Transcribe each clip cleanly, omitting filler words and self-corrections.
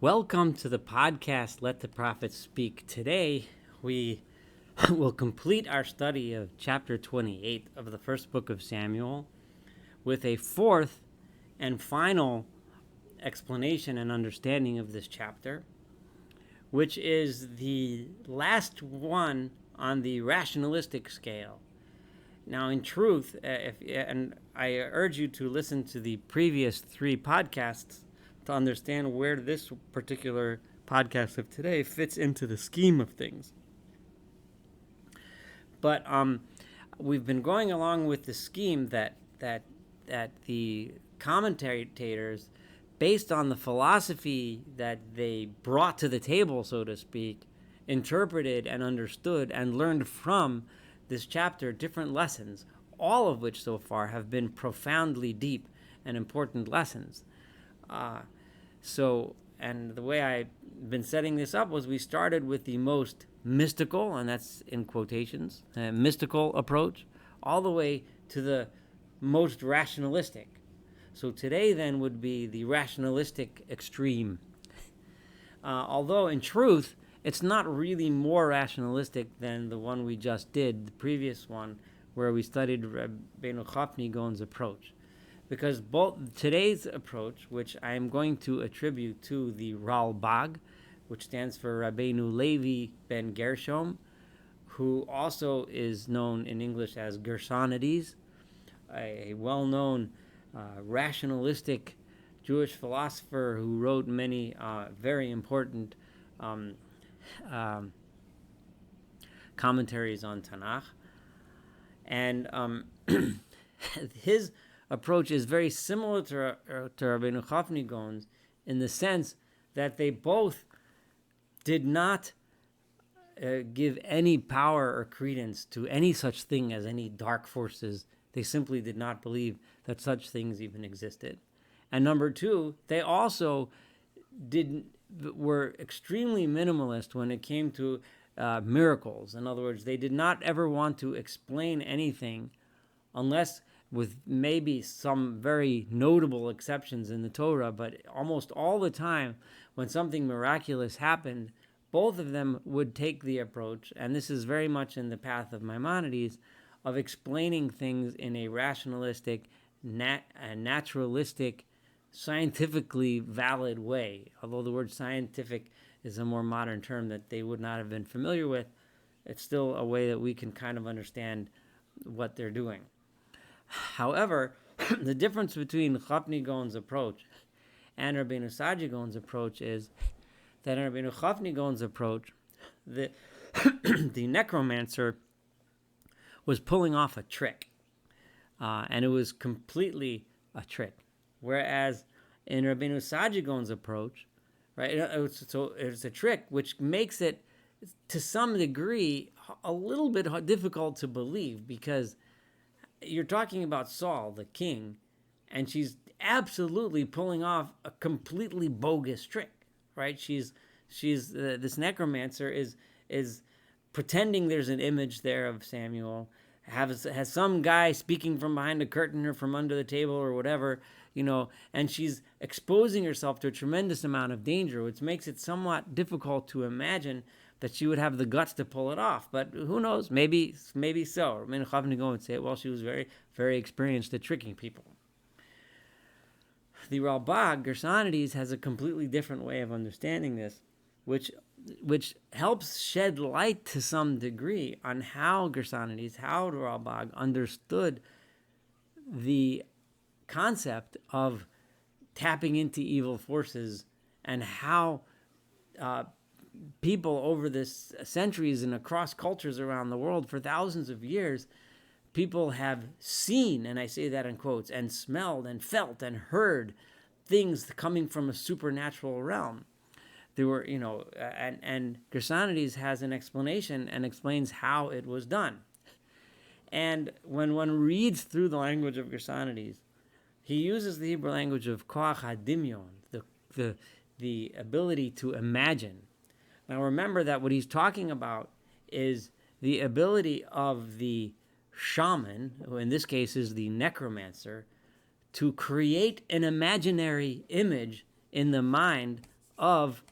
Welcome to the podcast, Let the Prophets Speak. Today, we will complete our study of chapter 28 of the first book of Samuel with a fourth and final explanation and understanding of this chapter, which is the last one on the rationalistic scale. Now, in truth, and I urge you to listen to the previous three podcasts to understand where this particular podcast of today fits into the scheme of things. But we've been going along with the scheme that the commentators, based on the philosophy that they brought to the table, so to speak, interpreted and understood and learned from this chapter different lessons, all of which so far have been profoundly deep and important lessons. And the way I've been setting this up was we started with the most mystical, and that's in quotations, mystical approach, all the way to the most rationalistic. So today then would be the rationalistic extreme. Although in truth, it's not really more rationalistic than the one we just did, the previous one, where we studied Rabbeinu Chafni Gaon's approach. Because both today's approach, which I am going to attribute to the Ralbag, which stands for Rabbeinu Levi ben Gershom, who also is known in English as Gersonides, a well-known rationalistic Jewish philosopher who wrote many very important commentaries on Tanakh. And his approach is very similar to Rabbeinu Chafni Gaon's in the sense that they both did not give any power or credence to any such thing as any dark forces. They simply did not believe that such things even existed. And number two, they also were extremely minimalist when it came to miracles. In other words, they did not ever want to explain anything unless with maybe some very notable exceptions in the Torah, but almost all the time when something miraculous happened, both of them would take the approach, and this is very much in the path of Maimonides, of explaining things in a rationalistic, naturalistic, scientifically valid way. Although the word scientific is a more modern term that they would not have been familiar with, it's still a way that we can kind of understand what they're doing. However, the difference between Chafni Gaon's approach and Rabbeinu Saadia Gaon's approach is that in Rabbeinu Chafni Gaon's approach, the necromancer was pulling off a trick, and it was completely a trick. Whereas in Rabbeinu Saadia Gaon's approach, right, it's a trick which makes it, to some degree, a little bit difficult to believe, because you're talking about Saul, the king, and she's absolutely pulling off a completely bogus trick, right? She's this necromancer is pretending there's an image there of Samuel, has some guy speaking from behind a curtain or from under the table or whatever, and she's exposing herself to a tremendous amount of danger, which makes it somewhat difficult to imagine that she would have the guts to pull it off. But who knows? Maybe so. Rabbeinu Chafni Gaon would say, well, she was very, very experienced at tricking people. The Ralbag, Gersonides, has a completely different way of understanding this, which helps shed light to some degree on how Gersonides, how the Ralbag understood the concept of tapping into evil forces, and how people over this centuries and across cultures around the world for thousands of years, people have seen, and I say that in quotes, and smelled and felt and heard things coming from a supernatural realm. There were, and Gersonides has an explanation and explains how it was done. And when one reads through the language of Gersonides, he uses the Hebrew language of koach hadimyon, the ability to imagine. Now remember that what he's talking about is the ability of the shaman, who in this case is the necromancer, to create an imaginary image in the mind of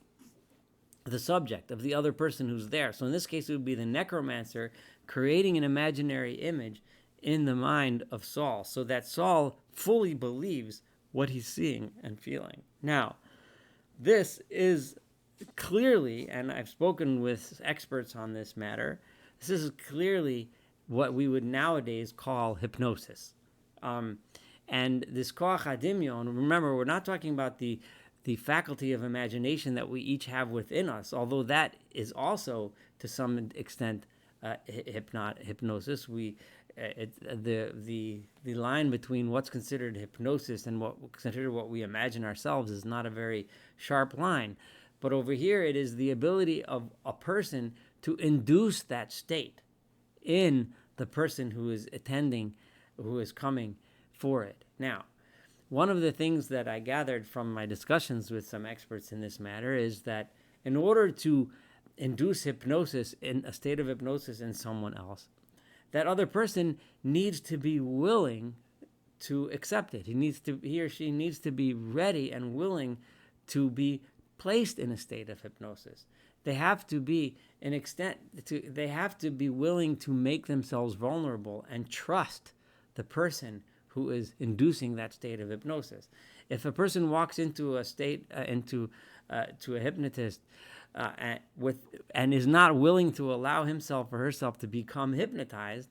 the subject, of the other person who's there. So in this case, it would be the necromancer creating an imaginary image in the mind of Saul, so that Saul fully believes what he's seeing and feeling. Now, this is clearly, and I've spoken with experts on this matter, this is clearly what we would nowadays call hypnosis. And this koach hadimyon, remember, we're not talking about the faculty of imagination that we each have within us, although that is also, to some extent, hypnosis. The line between what's considered hypnosis and what we imagine ourselves is not a very sharp line. But over here, it is the ability of a person to induce that state in the person who is attending, who is coming for it. Now, one of the things that I gathered from my discussions with some experts in this matter is that in order to induce hypnosis, in a state of hypnosis in someone else, that other person needs to be willing to accept it. He or she needs to be ready and willing to be placed in a state of hypnosis. They have to be they have to be willing to make themselves vulnerable and trust the person who is inducing that state of hypnosis. If a person walks into a state, to a hypnotist, and is not willing to allow himself or herself to become hypnotized,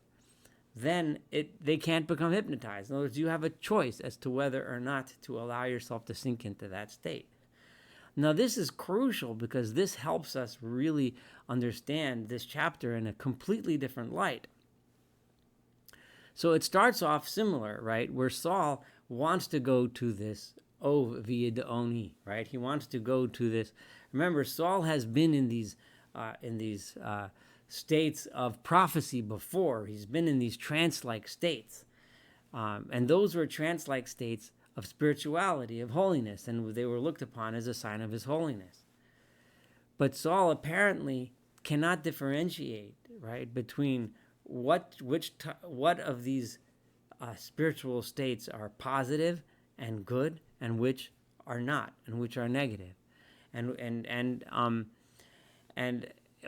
then they can't become hypnotized. In other words, you have a choice as to whether or not to allow yourself to sink into that state. Now, this is crucial because this helps us really understand this chapter in a completely different light. So it starts off similar, right, where Saul wants to go to this Vidoni, right? He wants to go to this. Remember, Saul has been in these states of prophecy before. He's been in these trance-like states, and those were trance-like states of spirituality, of holiness, and they were looked upon as a sign of his holiness. But Saul apparently cannot differentiate, right, between what of these spiritual states are positive and good, and which are not, and which are negative. And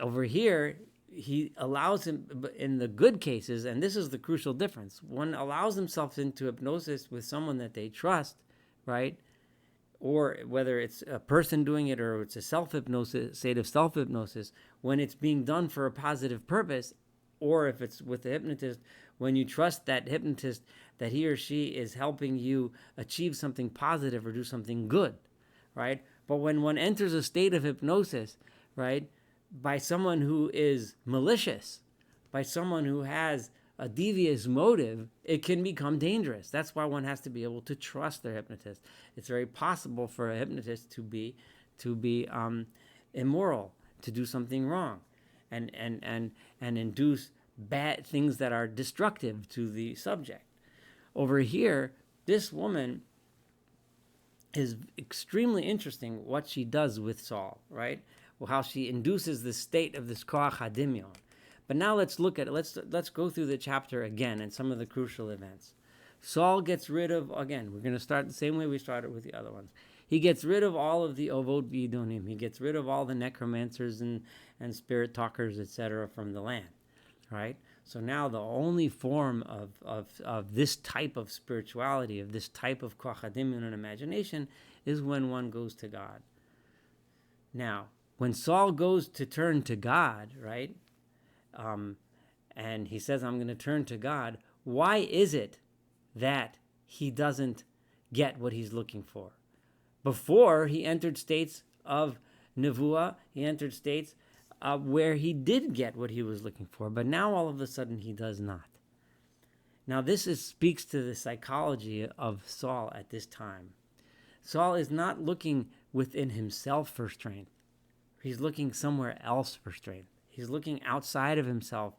over here, he allows him, in the good cases, and this is the crucial difference, one allows himself into hypnosis with someone that they trust, right? Or whether it's a person doing it or it's a self-hypnosis, state of self-hypnosis, when it's being done for a positive purpose, or if it's with the hypnotist, when you trust that hypnotist that he or she is helping you achieve something positive or do something good, right? But when one enters a state of hypnosis, right, by someone who is malicious, by someone who has a devious motive, it can become dangerous. That's why one has to be able to trust their hypnotist. It's very possible for a hypnotist to be immoral, to do something wrong, and induce bad things that are destructive to the subject. Over here, this woman is extremely interesting what she does with Saul, right? Well, how she induces the state of this koach hadimyon. But now let's look at it. Let's go through the chapter again and some of the crucial events. Saul gets rid of, again, we're going to start the same way we started with the other ones. He gets rid of all of the ovot v'idonim. He gets rid of all the necromancers and spirit talkers, etc., from the land, right? So now the only form of this type of spirituality, of this type of koach hadimyon and imagination, is when one goes to God. Now, when Saul goes to turn to God, right, and he says, I'm going to turn to God, why is it that he doesn't get what he's looking for? Before, he entered states of nevuah, he entered states where he did get what he was looking for, but now all of a sudden he does not. Now this speaks to the psychology of Saul at this time. Saul is not looking within himself for strength. He's looking somewhere else for strength. He's looking outside of himself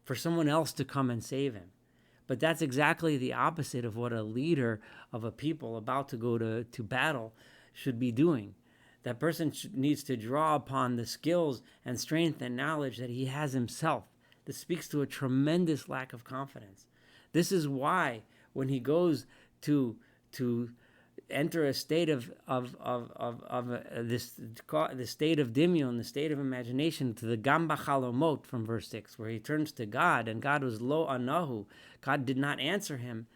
for someone else to come and save him. But that's exactly the opposite of what a leader of a people about to go to battle should be doing. That person needs to draw upon the skills and strength and knowledge that he has himself. This speaks to a tremendous lack of confidence. This is why when he goes to enter a state of this the state of dimion, the state of imagination, to the gamba chalomot from verse 6, where he turns to God, and God was lo anahu. God did not answer him.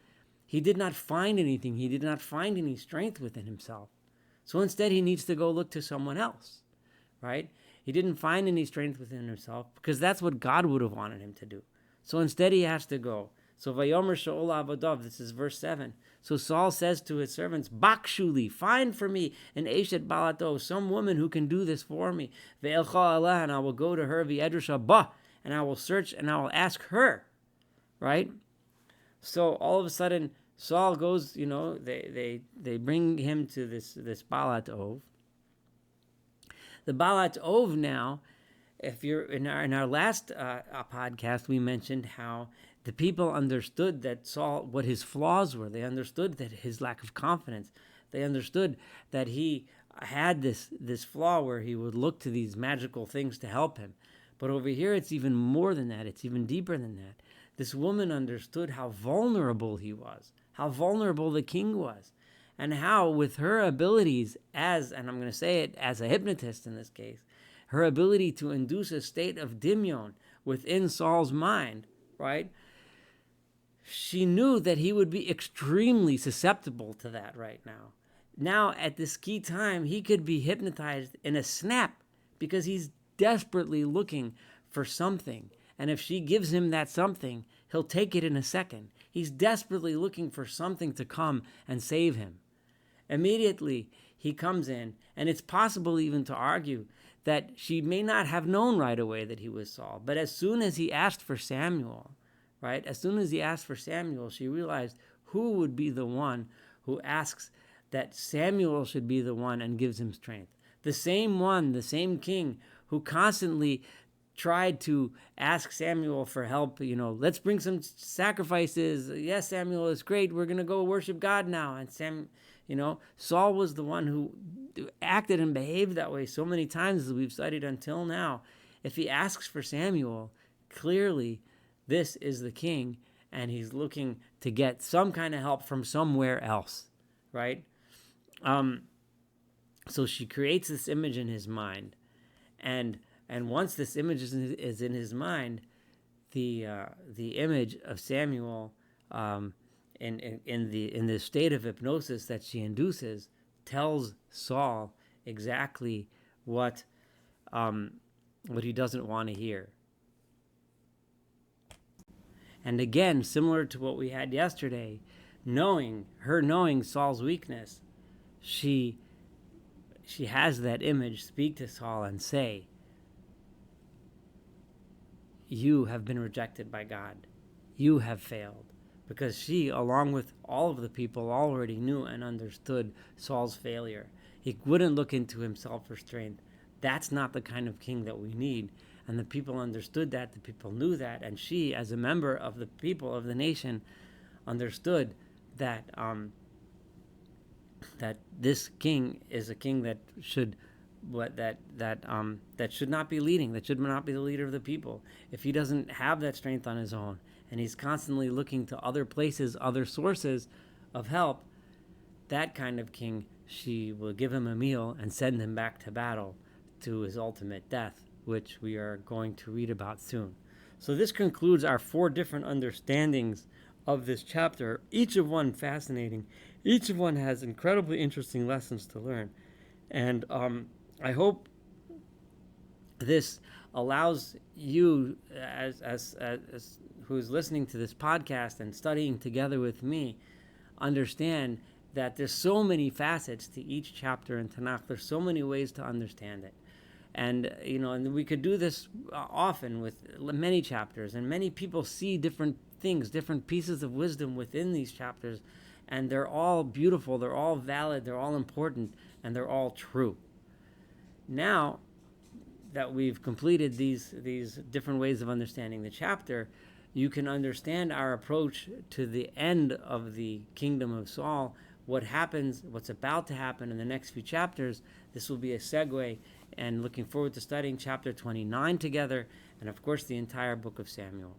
He did not find anything. He did not find any strength within himself. So instead, he needs to go look to someone else, right? He didn't find any strength within himself because that's what God would have wanted him to do. So instead, he has to go. So Vayomer Shaul Avadav, this is verse 7. So Saul says to his servants, Bakshuli, find for me an Eshet Balato, some woman who can do this for me. Ve'elcha Allah, and I will go to her, V'edrusha ba, and I will search and I will ask her, right? So all of a sudden, Saul goes, they bring him to this Balat Ov. The Balat Ov now, if you're in our last podcast, we mentioned how the people understood that Saul, what his flaws were. They understood that his lack of confidence. They understood that he had this flaw where he would look to these magical things to help him. But over here, it's even more than that. It's even deeper than that. This woman understood how vulnerable he was, how vulnerable the king was, and how with her abilities and I'm going to say it as a hypnotist in this case, her ability to induce a state of dimion within Saul's mind, right? She knew that he would be extremely susceptible to that right now. Now, at this key time, he could be hypnotized in a snap because he's desperately looking for something. And if she gives him that something, he'll take it in a second. He's desperately looking for something to come and save him. Immediately, he comes in, and it's possible even to argue that she may not have known right away that he was Saul. But as soon as he asked for Samuel, right? As soon as he asked for Samuel, she realized who would be the one who asks that Samuel should be the one and gives him strength. The same one, the same king who constantly tried to ask Samuel for help, let's bring some sacrifices. Yes, Samuel, is great. We're going to go worship God now. And Saul was the one who acted and behaved that way so many times as we've studied until now. If he asks for Samuel, clearly this is the king, and he's looking to get some kind of help from somewhere else, right? So she creates this image in his mind, and once this image is in his mind, the image of Samuel in the state of hypnosis that she induces tells Saul exactly what he doesn't want to hear. And again, similar to what we had yesterday, knowing Saul's weakness, she has that image speak to Saul and say, you have been rejected by God. You have failed. Because she, along with all of the people, already knew and understood Saul's failure. He wouldn't look into himself for strength. That's not the kind of king that we need. And the people understood that, the people knew that, and she, as a member of the people of the nation, understood that that this king is a king that should should not be leading, that should not be the leader of the people. If he doesn't have that strength on his own, and he's constantly looking to other places, other sources of help, that kind of king, she will give him a meal and send him back to battle to his ultimate death, which we are going to read about soon. So this concludes our 4 different understandings of this chapter, each of one fascinating. Each of one has incredibly interesting lessons to learn. And I hope this allows you, as who's listening to this podcast and studying together with me, understand that there's so many facets to each chapter in Tanakh. There's so many ways to understand it. And, and we could do this often with many chapters, and many people see different things, different pieces of wisdom within these chapters, and they're all beautiful, they're all valid, they're all important, and they're all true. Now that we've completed these different ways of understanding the chapter, you can understand our approach to the end of the kingdom of Saul, what happens, what's about to happen in the next few chapters. This will be a segue, and looking forward to studying chapter 29 together, and of course the entire book of Samuel.